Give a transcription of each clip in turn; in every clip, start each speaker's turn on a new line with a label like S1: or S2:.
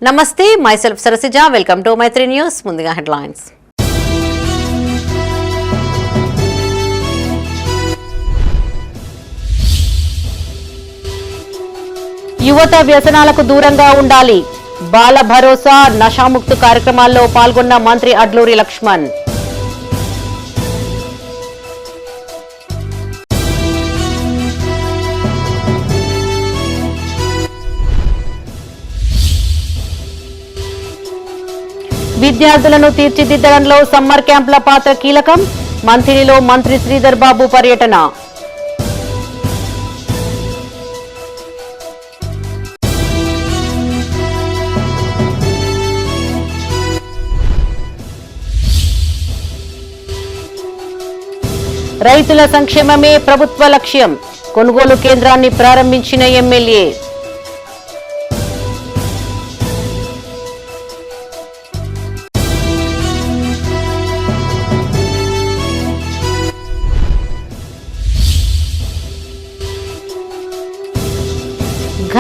S1: నమస్తే, myself Sarasija. Welcome to Maitri news. ముందుగా headlines. యువత వ్యసనాలకు దూరంగా ఉండాలి. బాల భరోసా, నషాముక్తి కార్యక్రమాల్లో పాల్గొన్న మంత్రి అడ్లూరి లక్ష్మణ్. విద్యార్థులను తీర్చిదిద్దడంలో సమ్మర్ క్యాంపుల పాత్ర కీలకం. మంథినిలో మంత్రి శ్రీధర్ బాబు పర్యటన. రైతుల సంక్షేమమే ప్రభుత్వ లక్ష్యం. కొనుగోలు కేంద్రాన్ని ప్రారంభించిన ఎమ్మెల్యే.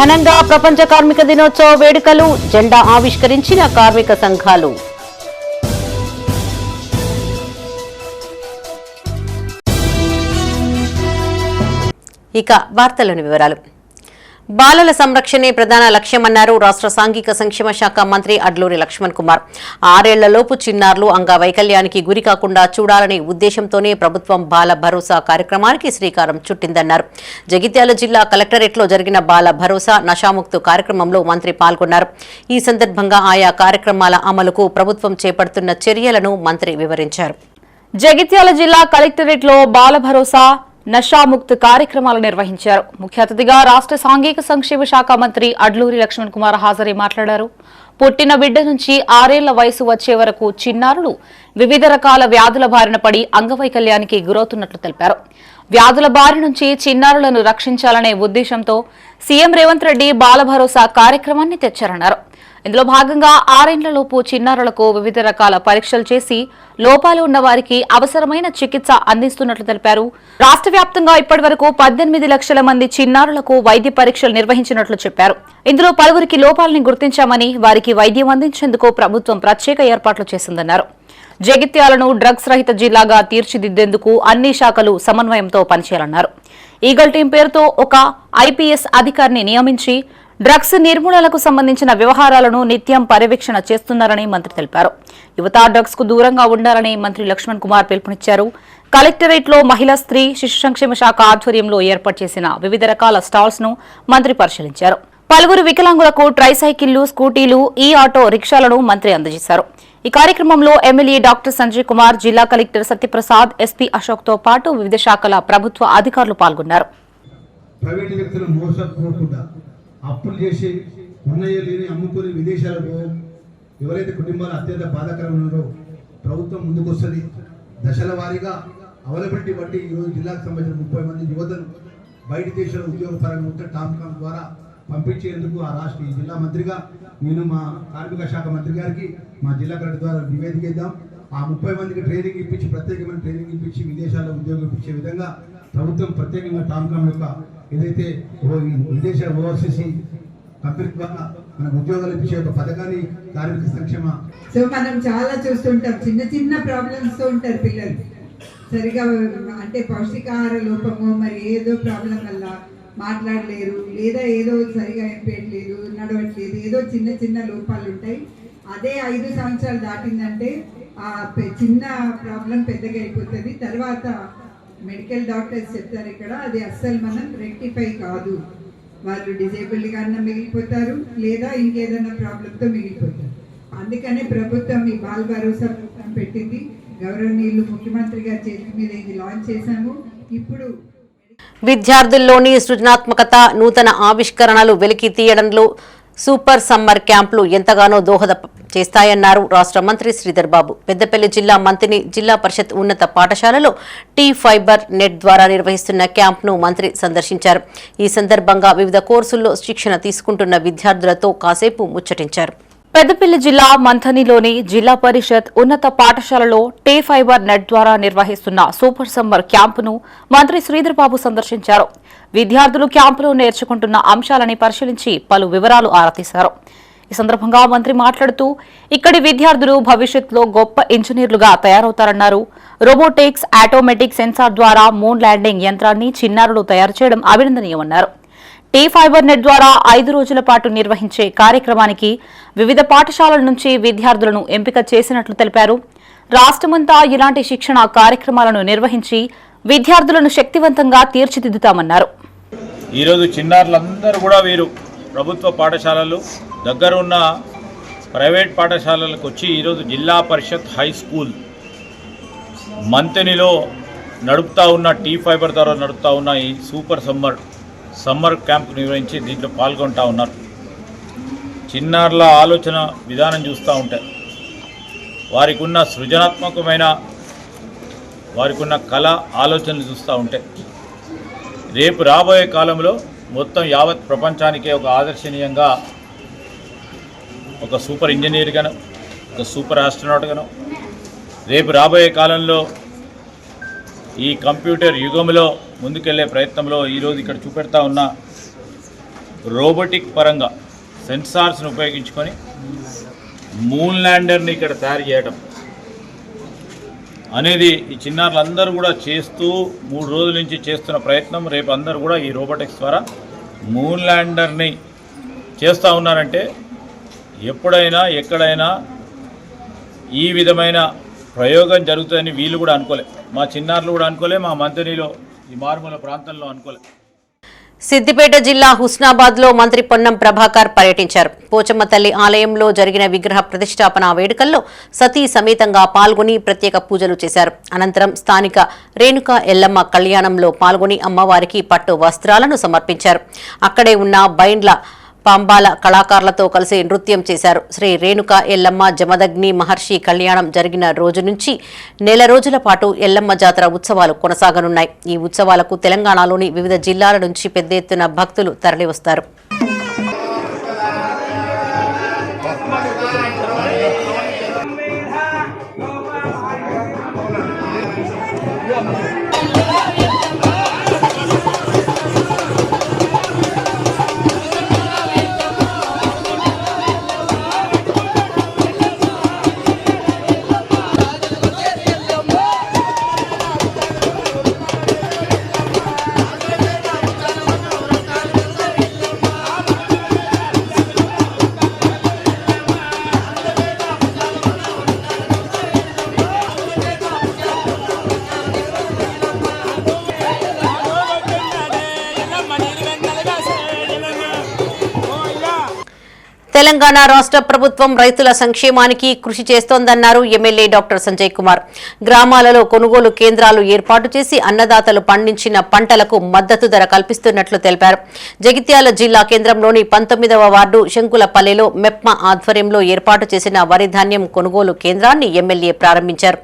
S1: ఘనంగా ప్రపంచ కార్మిక దినోత్సవ వేడుకలు. జెండా ఆవిష్కరించిన కార్మిక సంఘాలు. ఇక వార్తల్లోని వివరాలు. బాలల సంరక్షణే ప్రధాన లక్ష్యమన్నారు రాష్ట్ర సాంఘిక సంక్షేమ శాఖ మంత్రి అడ్లూరి లక్ష్మణ్ కుమార్. 6 ఏళ్లలోపు చిన్నారులు అంగవైకల్యానికి గురి కాకుండా చూడాలనే ఉద్దేశంతోనే ప్రభుత్వం బాల భరోసా కార్యక్రమానికి శ్రీకారం చుట్టిందన్నారు. జగిత్యాల జిల్లా కలెక్టరేట్లో జరిగిన బాల భరోసా, నషాముక్తు కార్యక్రమంలో మంత్రి పాల్గొన్నారు. ఈ సందర్భంగా ఆయా కార్యక్రమాల అమలుకు ప్రభుత్వం చేపడుతున్న చర్యలను మంత్రి వివరించారు.
S2: జగిత్యాల జిల్లా కలెక్టరేట్లో బాల భరోసా, నషాముక్త్ కార్యక్రమాలు నిర్వహించారు. ముఖ్య అతిథిగా రాష్ట్ర సాంఘిక సంక్షేమ శాఖ మంత్రి అడ్లూరి లక్ష్మణ్ కుమార్ హాజరై మాట్లాడారు. పుట్టిన బిడ్డ నుంచి 6 ఏళ్ల వయసు వచ్చే వరకు చిన్నారులు వివిధ రకాల వ్యాధుల బారిన పడి అంగవైకల్యానికి గురవుతున్నట్లు తెలిపారు. వ్యాధుల బారి నుంచి చిన్నారులను రక్షించాలనే ఉద్దేశంతో సీఎం రేవంత్ రెడ్డి బాల భరోసా కార్యక్రమాన్ని తెచ్చారన్నారు. ఇందులో భాగంగా 6 ఏళ్లలోపు చిన్నారులకు వివిధ రకాల పరీక్షలు చేసి లోపాలు ఉన్న వారికి అవసరమైన చికిత్స అందిస్తున్నట్లు తెలిపారు. రాష్ట్ర వ్యాప్తంగా ఇప్పటి వరకు 18 లక్షల మంది చిన్నారులకు వైద్య పరీక్షలు నిర్వహించినట్లు చెప్పారు. ఇందులో పలువురికి లోపాలని గుర్తించామని, వారికి వైద్యం అందించేందుకు ప్రభుత్వం ప్రత్యేక ఏర్పాట్లు చేసిందన్నారు. జగిత్యాలను డ్రగ్స్ రహిత జిల్లాగా తీర్చిదిద్దేందుకు అన్ని శాఖలు సమన్వయంతో పనిచేయాలన్నారు. ఈగల్ టీం పేరుతో ఒక ఐపీఎస్ అధికారిని నియమించి డ్రగ్స్ నిర్మూలనకు సంబంధించిన వ్యవహారాలను నిత్యం పర్యవేక్షణ చేస్తున్నారని మంత్రి తెలిపారు. యువత డ్రగ్స్ కు దూరంగా ఉండాలని మంత్రి లక్ష్మణ్ కుమార్ పిలుపునిచ్చారు. కలెక్టరేట్లో మహిళా, స్త్రీ, శిశు సంక్షేమ శాఖ ఆధ్వర్యంలో ఏర్పాటు చేసిన వివిధ రకాల స్టాల్స్ ను మంత్రి పరిశీలించారు. పలువురు వికలాంగులకు ట్రైసైకిళ్లు, స్కూటీలు, ఈ ఆటో రిక్షాలను మంత్రి అందజేశారు. ఈ కార్యక్రమంలో ఎమ్మెల్యే డాక్టర్ సంజయ్ కుమార్, జిల్లా కలెక్టర్ సత్యప్రసాద్, ఎస్పీ అశోక్ తో పాటు వివిధ శాఖల ప్రభుత్వ అధికారులు పాల్గొన్నారు.
S3: అప్పులు చేసి ఉన్నయ్యలేని అమ్ముకొని విదేశాలకు ఎవరైతే కుటుంబాలు అత్యంత బాధాకరంగా ఉన్నారో ప్రభుత్వం ముందుకు వస్తుంది. దశల వారీగా అవైలబిలిటీ బట్టి ఈరోజు జిల్లాకు సంబంధించిన 30 మంది యువతను బయట దేశాల ఉద్యోగపరంగా ఉంటే టామ్కామ్ ద్వారా పంపించేందుకు ఆ రాష్ట్ర జిల్లా మంత్రిగా నేను మా కార్మిక శాఖ మంత్రి గారికి మా జిల్లా కలెక్టర్ ద్వారా నివేదిక ఇద్దాం. ఆ 30 మందికి ట్రైనింగ్ ఇప్పించి, ప్రత్యేకమైన ట్రైనింగ్ ఇప్పించి విదేశాల్లో ఉద్యోగం ఇప్పించే విధంగా ప్రభుత్వం ప్రత్యేకంగా టామ్కామ్ యొక్క ఏదైతే విదేశ ఓవర్సీస్ కంపెనీ ద్వారా మనకు ఉద్యోగాలు ఇచ్చే ఒక పథకాన్ని కార్మిక సంక్షేమ.
S4: సో మనం చాలా చూస్తుంటాం, చిన్న చిన్న ప్రాబ్లమ్స్ తో ఉంటారు పిల్లలు. సరిగా అంటే పౌష్టికాహార లోపము, మరి ఏదో ప్రాబ్లం వల్ల మాట్లాడలేరు, లేదా ఏదో సరిగా ఎంపేయట్లేదు, నడవట్లేదు, ఏదో చిన్న చిన్న లోపాలు ఉంటాయి. అదే 5 సంవత్సరాలు దాటిందంటే ఆ చిన్న ప్రాబ్లం పెద్దగా అయిపోతుంది. తర్వాత మెడికల్ డాక్టర్స్ చెప్తారు ఇక్కడ, అది అస్సలు మనం రెక్టిఫై కాదు, వాళ్ళు డిజేబుల్డ్ గానే మిగిలిపోతారు, లేదా ఇంకేదైనా ప్రాబ్లంతో మిగిలిపోతారు. అందుకనే ప్రభుత్వం ఈ బాల్ భరోసా పెట్టింది. గౌరవనీయులు ముఖ్యమంత్రి గారి చేతి మీద ఇది లాంచ్ చేశాము. ఇప్పుడు
S1: విద్యార్థుల్లోని సృజనాత్మకత, నూతన ఆవిష్కరణలు వెలికి తీయడంలో సూపర్ సమ్మర్ క్యాంపులు ఎంతగానో దోహద చేస్తాయన్నారు రాష్ట్ర మంత్రి శ్రీధర్ బాబు. పెద్దపల్లి జిల్లా మంత్రిని జిల్లా పరిషత్ ఉన్నత పాఠశాలలో టీ ఫైబర్ నెట్ ద్వారా నిర్వహిస్తున్న క్యాంప్ను మంత్రి సందర్శించారు. ఈ సందర్భంగా వివిధ కోర్సుల్లో శిక్షణ తీసుకుంటున్న విద్యార్థులతో కాసేపు ముచ్చటించారు.
S2: పెద్దపల్లి జిల్లా మంథనిలోని జిల్లా పరిషత్ ఉన్నత పాఠశాలలో టీ ఫైబర్ నెట్ ద్వారా నిర్వహిస్తున్న సూపర్ సమ్మర్ క్యాంపును మంత్రి శ్రీధర్ బాబు సందర్శించారు. విద్యార్థులు క్యాంపులో నేర్చుకుంటున్న అంశాలని పరిశీలించి పలు వివరాలు ఆరా తీశారు. ఈ సందర్భంగా మంత్రి మాట్లాడుతూ ఇక్కడి విద్యార్థులు భవిష్యత్తులో గొప్ప ఇంజనీర్లుగా తయారవుతారన్నారు. రోబోటిక్స్, ఆటోమేటిక్ సెన్సార్ ద్వారా మూన్ ల్యాండింగ్ యంత్రాన్ని చిన్నారులు తయారు చేయడం అభినందనీయమన్నారు. టీ ఫైబర్ నెట్ ద్వారా 5 రోజుల పాటు నిర్వహించే కార్యక్రమానికి వివిధ పాఠశాలల నుంచి విద్యార్థులను ఎంపిక చేసినట్లు తెలిపారు. రాష్ట్రమంతా ఇలాంటి శిక్షణ కార్యక్రమాలను నిర్వహించి విద్యార్థులను శక్తివంతంగా తీర్చిదిద్దుతామన్నారు.
S5: ఈరోజు చిన్నారులందరూ కూడా వీరు ప్రభుత్వ పాఠశాలలు దగ్గర ఉన్న ప్రైవేట్ పాఠశాలలకు వచ్చి ఈరోజు జిల్లా పరిషత్ హై స్కూల్ మంతెనిలో నడుపుతూ ఉన్న టీ ఫైబర్ ద్వారా నడుపుతూ ఉన్న ఈ సూపర్ సమ్మర్ క్యాంప్ నిర్వహించి దీంట్లో పాల్గొంటూ ఉన్నారు. చిన్నారుల ఆలోచన విధానం చూస్తూ ఉంటే వారికి ఉన్న సృజనాత్మకమైన వారికి ఉన్న కళ ఆలోచనలు చూస్తూ ఉంటే రేపు రాబోయే కాలంలో మొత్తం యావత్ ప్రపంచానికే ఒక ఆదర్శనీయంగా ఒక సూపర్ ఇంజనీర్గాను ఒక సూపర్ ఆస్ట్రోనాట్గాను రేపు రాబోయే కాలంలో ఈ కంప్యూటర్ యుగంలో ముందుకెళ్లే ప్రయత్నంలో ఈరోజు ఇక్కడ చూపెడతా ఉన్న రోబోటిక్ పరంగా సెన్సార్స్ని ఉపయోగించుకొని మూన్ ల్యాండర్ని ఇక్కడ తయారు చేయడం అనేది ఈ చిన్నారులందరూ కూడా చేస్తూ 3 రోజుల నుంచి చేస్తున్న ప్రయత్నం. రేపు అందరూ కూడా ఈ రోబోటిక్స్ ద్వారా మూన్ ల్యాండర్ని చేస్తూ ఉన్నారంటే ఎప్పుడైనా ఎక్కడైనా ఈ విధమైన ప్రయోగం జరుగుతుందని వీళ్ళు కూడా అనుకోలే, మా చిన్నారులు కూడా అనుకోలే, మా మంత్రిలో ఈ మారుమూల ప్రాంతంలో అనుకోలే.
S1: సిద్దిపేట జిల్లా హుస్నాబాద్లో మంత్రి పొన్నం ప్రభాకర్ పర్యటించారు. పోచమ్మ తల్లి ఆలయంలో జరిగిన విగ్రహ ప్రతిష్టాపన వేడుకల్లో సతీ సమేతంగా పాల్గొని ప్రత్యేక పూజలు చేశారు. అనంతరం స్థానిక రేణుకా ఎల్లమ్మ కళ్యాణంలో పాల్గొని అమ్మవారికి పట్టు వస్త్రాలను సమర్పించారు. అక్కడే ఉన్న బైండ్ల పాంబాల కళాకారులతో కలిసి నృత్యం చేశారు. శ్రీ రేణుకా ఎల్లమ్మ జమదగ్ని మహర్షి కళ్యాణం జరిగిన రోజు నుంచి నెల రోజుల పాటు ఎల్లమ్మ జాతర ఉత్సవాలు కొనసాగనున్నాయి. ఈ ఉత్సవాలకు తెలంగాణలోని వివిధ జిల్లాల నుంచి పెద్ద ఎత్తున భక్తులు తరలివస్తారు. తెలంగాణ రాష్ట్ర ప్రభుత్వం రైతుల సంక్షేమానికి కృషి చేస్తోందన్నారు ఎమ్మెల్యే డాక్టర్ సంజయ్ కుమార్. గ్రామాలలో కొనుగోలు కేంద్రాలు ఏర్పాటు చేసి అన్నదాతలు పండించిన పంటలకు మద్దతు ధర కల్పిస్తున్నట్లు తెలిపారు. జగిత్యాల జిల్లా కేంద్రంలోని 19వ వార్డు శంకులపల్లెలో మెప్మా ఆధ్వర్యంలో ఏర్పాటు చేసిన వరి ధాన్యం కొనుగోలు కేంద్రాన్ని ఎమ్మెల్యే ప్రారంభించారు.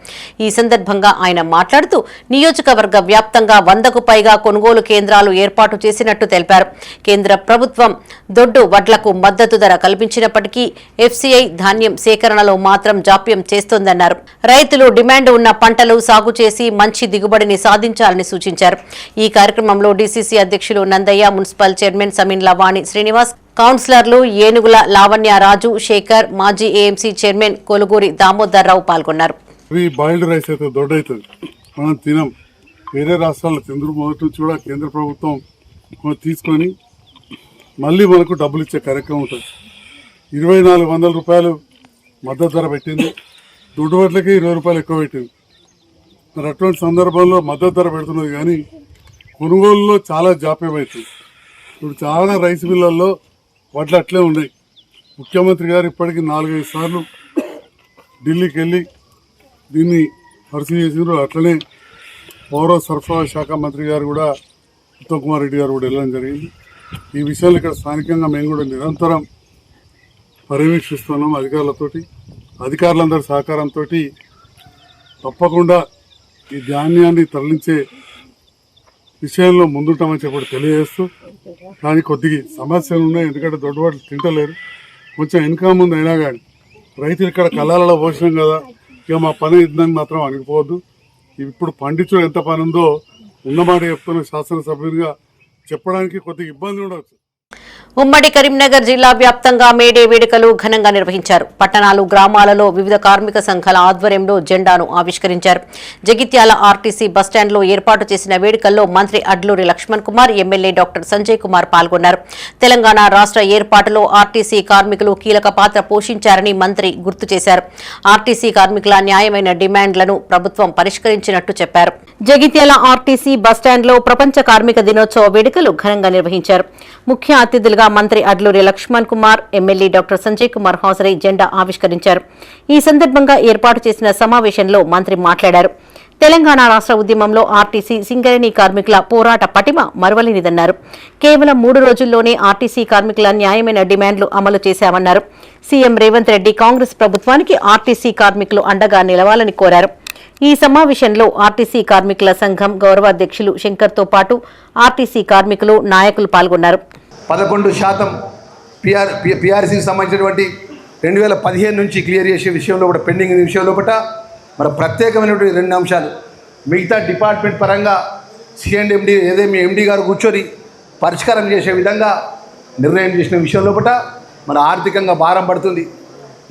S1: ఈ సందర్భంగా ఆయన మాట్లాడుతూ నియోజకవర్గ వ్యాప్తంగా 100కు పైగా కొనుగోలు కేంద్రాలు ఏర్పాటు చేసినట్టు తెలిపారు. కేంద్ర ప్రభుత్వం దొడ్డు వడ్లకు మద్దతు ధర కల్పించినప్పటికీ ఎఫ్సీఐ ధాన్యం సేకరణలో మాత్రం జాప్యం చేస్తోందన్నారు. రైతులు డిమాండ్ ఉన్న పంటలు సాగు చేసి మంచి దిగుబడిని సాధించాలని సూచించారు. ఈ కార్యక్రమంలో డీసీసీ అధ్యక్షులు Nandayya, municipal chairman Samin లవాణి Srinivas, కౌన్సిలర్లు ఏనుగుల లావణ్య రాజు, శేఖర్, మాజీ ఏఎంసీ చైర్మన్ కొలుగూరి దామోదర్ రావు పాల్గొన్నారు.
S6: బాయిల్డ్ రైస్ అయితే దొడ్డవుతుంది, మనం తినం. వేరే రాష్ట్రాల్లో తిందరు మొదటి నుంచి కూడా కేంద్ర ప్రభుత్వం తీసుకొని మళ్ళీ మనకు డబ్బులు ఇచ్చే కార్యక్రమం ఉంటుంది. 2400 రూపాయలు మద్దతు ధర పెట్టింది, దొడ్డు వడ్లకి 20 రూపాయలు ఎక్కువ పెట్టింది. మరి అటువంటి సందర్భంలో మద్దతు ధర పెడుతున్నది కానీ కొనుగోలులో చాలా జాప్యం అవుతుంది. ఇప్పుడు చాలా రైస్ మిల్లల్లో వడ్లు అట్లే ఉన్నాయి. ముఖ్యమంత్రి గారు ఇప్పటికీ 4-5 సార్లు ఢిల్లీకి వెళ్ళి దీన్ని పరిశీలి చేసినారు. అట్లనే పౌర సరఫరా శాఖ మంత్రి గారు కూడా, ఉత్తమ్ కుమార్ రెడ్డి గారు కూడా వెళ్ళడం జరిగింది. ఈ విషయాలు ఇక్కడ స్థానికంగా మేము కూడా నిరంతరం పర్యవేక్షిస్తున్నాం అధికారులతోటి. అధికారులందరి సహకారంతో తప్పకుండా ఈ ధాన్యాన్ని తరలించే విషయంలో ముందుంటామని చెప్పి తెలియజేస్తూ, కానీ కొద్దిగా సమస్యలు ఉన్నాయి. ఎందుకంటే దొడ్డవాట్లు తింటలేరు, కొంచెం వెనక ముందు అయినా కానీ రైతులు ఇక్కడ కళ్ళాలలో పోసినాం కదా, ఇక మా పని ఇద్దని మాత్రం అనిగిపోవద్దు. ఇప్పుడు పండించడం ఎంత పని ఉందో ఉన్నమాట చెప్తున్న శాసనసభ్యునిగా చెప్పడానికి కొద్దిగా ఇబ్బంది ఉండవచ్చు.
S1: ఉమ్మడి కరీంనగర్ జిల్లా వ్యాప్తంగా మేడే వేడుకలు ఘనంగా నిర్వహించారు. పట్టణాలు, గ్రామాలలో వివిధ కార్మిక సంఘాల ఆధ్వర్యంలో జెండాను ఆవిష్కరించారు. జగిత్యాల ఆర్టీసీ బస్టాండ్లో ఏర్పాటు చేసిన వేడుకల్లో మంత్రి అడ్లూరి లక్ష్మణ్ కుమార్, ఎమ్మెల్యే డాక్టర్ సంజయ్ కుమార్ పాల్గొన్నారు. తెలంగాణ రాష్ట్ర ఏర్పాటులో ఆర్టీసీ కార్మికులు కీలక పాత్ర పోషించారని మంత్రి గుర్తు చేశారు. ఆర్టీసీ కార్మికుల న్యాయమైన డిమాండ్లను ప్రభుత్వం పరిష్కరించినట్టు చెప్పారు. జగిత్యాల ఆర్టీసీ బస్టాండ్లో ప్రపంచ కార్మిక దినోత్సవ వేడుకలు ఘనంగా నిర్వహించారు. ముఖ్య అతిథులుగా మంత్రి అడ్లూరి లక్ష్మణ్ కుమార్, ఎమ్మెల్యే డాక్టర్ సంజయ్ కుమార్ హాజరై జెండా ఆవిష్కరించారు. ఈ సందర్భంగా ఏర్పాటు చేసిన సమావేశంలో మంత్రి మాట్లాడారు. తెలంగాణ రాష్ట్ర ఉద్యమంలో ఆర్టీసీ సింగరేణి కార్మికుల పోరాట పటిమ మరువలేనిదన్నారు. కేవలం 3 రోజుల్లోనే ఆర్టీసీ కార్మికుల న్యాయమైన డిమాండ్లు అమలు చేశామన్నారు. సీఎం రేవంత్ రెడ్డి కాంగ్రెస్ ప్రభుత్వానికి ఆర్టీసీ కార్మికులు అండగా నిలవాలని కోరారు. ఈ సమావేశంలో ఆర్టీసీ కార్మికుల సంఘం గౌరవాధ్యక్షులు శంకర్తో పాటు ఆర్టీసీ కార్మికులు, నాయకులు పాల్గొన్నారు.
S3: 11% పిఆర్సీకి సంబంధించినటువంటి 2015 నుంచి క్లియర్ చేసే విషయంలో కూడా పెండింగ్ విషయంలో మరి ప్రత్యేకమైనటువంటి 2 అంశాలు. మిగతా డిపార్ట్మెంట్ పరంగా సిఎండి ఏదేమి ఎండి గారు కూర్చొని పరిష్కారం చేసే విధంగా నిర్ణయం చేసిన విషయంలో మన ఆర్థికంగా భారం పడుతుంది.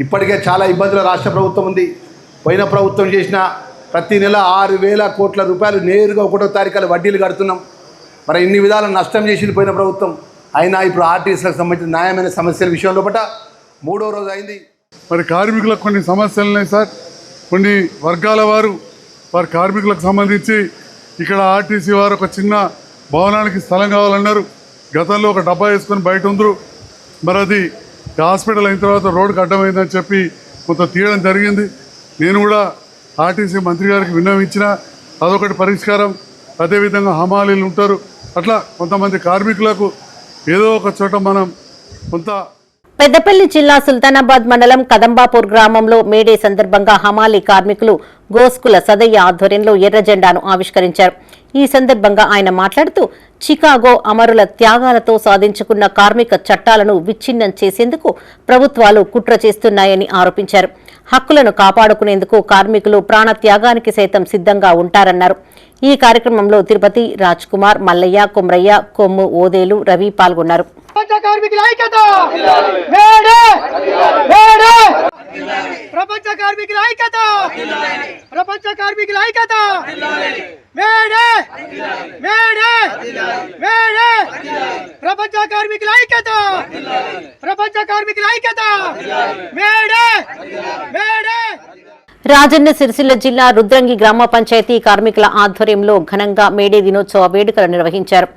S3: ఇప్పటికే చాలా ఇబ్బందులు రాష్ట్ర ప్రభుత్వం ఉంది. పోయిన ప్రభుత్వం చేసిన ప్రతి నెల 6,000 కోట్ల రూపాయలు నేరుగా 1వ తారీఖున వడ్డీలు కడుతున్నాం. మరి ఇన్ని విధాల నష్టం చేసింది పోయిన ప్రభుత్వం. అయినా ఇప్పుడు ఆర్టీసీలకు సంబంధించిన న్యాయమైన సమస్యల విషయంలో 3వ రోజు అయింది.
S6: మరి కార్మికులకు కొన్ని సమస్యలు ఉన్నాయి సార్. కొన్ని వర్గాల వారు వారి కార్మికులకు సంబంధించి ఇక్కడ ఆర్టీసీ వారు ఒక చిన్న భవనానికి స్థలం కావాలన్నారు. గతంలో ఒక డబ్బా వేసుకొని బయట ఉందరు. మరి అది హాస్పిటల్ అయిన తర్వాత రోడ్డుకు అడ్డమైందని చెప్పి కొంత తీయడం జరిగింది. నేను కూడా ఆర్టీసీ మంత్రి గారికి విన్నవించిన అదొకటి పరిష్కారం. అదేవిధంగా హమాలీలు ఉంటారు. అట్లా కొంతమంది కార్మికులకు ఏదో ఒక చోట మనం కొంత.
S1: పెద్దపల్లి జిల్లా సుల్తానాబాద్ మండలం కదంబాపూర్ గ్రామంలో మేడే సందర్భంగా హమాలీ కార్మికులు గోస్కుల సదయ్య ఆధ్వర్యంలో ఎర్ర జెండాను ఆవిష్కరించారు. ఈ సందర్భంగా ఆయన మాట్లాడుతూ చికాగో అమరుల త్యాగాలతో సాధించుకున్న కార్మిక చట్టాలను విచ్ఛిన్నం చేసేందుకు ప్రభుత్వాలు కుట్ర చేస్తున్నాయని ఆరోపించారు. హక్కులను కాపాడుకునేందుకు కార్మికులు ప్రాణత్యాగానికి సైతం సిద్ధంగా ఉంటారన్నారు. ఈ కార్యక్రమంలో తిరుపతి, రాజ్ కుమార్, మల్లయ్య, కుమ్రయ్య, కొమ్ము, ఓదేలు, రవి పాల్గొన్నారు.
S7: ప్రపంచ కార్మికుల ఐక్యత, ప్రపంచ కార్మికుల ఐక్యత, మేడే మేడే మేడే, ప్రపంచ కార్మికుల ఐక్యత, ప్రపంచ కార్మికుల ఐక్యత, మేడే మేడే.
S1: రాజన్న సిరిసిల్ల జిల్లా రుద్రంగి గ్రామ పంచాయతీ కార్మికుల ఆధ్వర్యంలో ఘనంగా మేడే దినోత్సవ వేడుకలు నిర్వహించారు.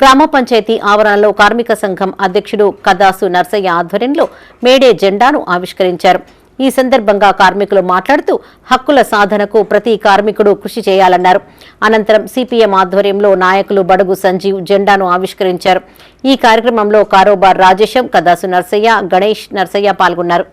S1: గ్రామ పంచాయతీ ఆవరణలో కార్మిక సంఘం అధ్యక్షుడు కదాసు నర్సయ్య ఆధ్వర్యంలో మేడే జెండాను ఆవిష్కరించారు. ఈ సందర్భంగా కార్మికులు మాట్లాడుతూ హక్కుల సాధనకు ప్రతి కార్మికుడు కృషి చేయాలన్నారు. అనంతరం సిపిఎం ఆధ్వర్యంలో నాయకులు బడుగు సంజీవ్ జెండాను ఆవిష్కరించారు. ఈ కార్యక్రమంలో కారోబార్ రాజేశం, కదాసు నర్సయ్య, గణేష్ నర్సయ్య పాల్గొన్నారు.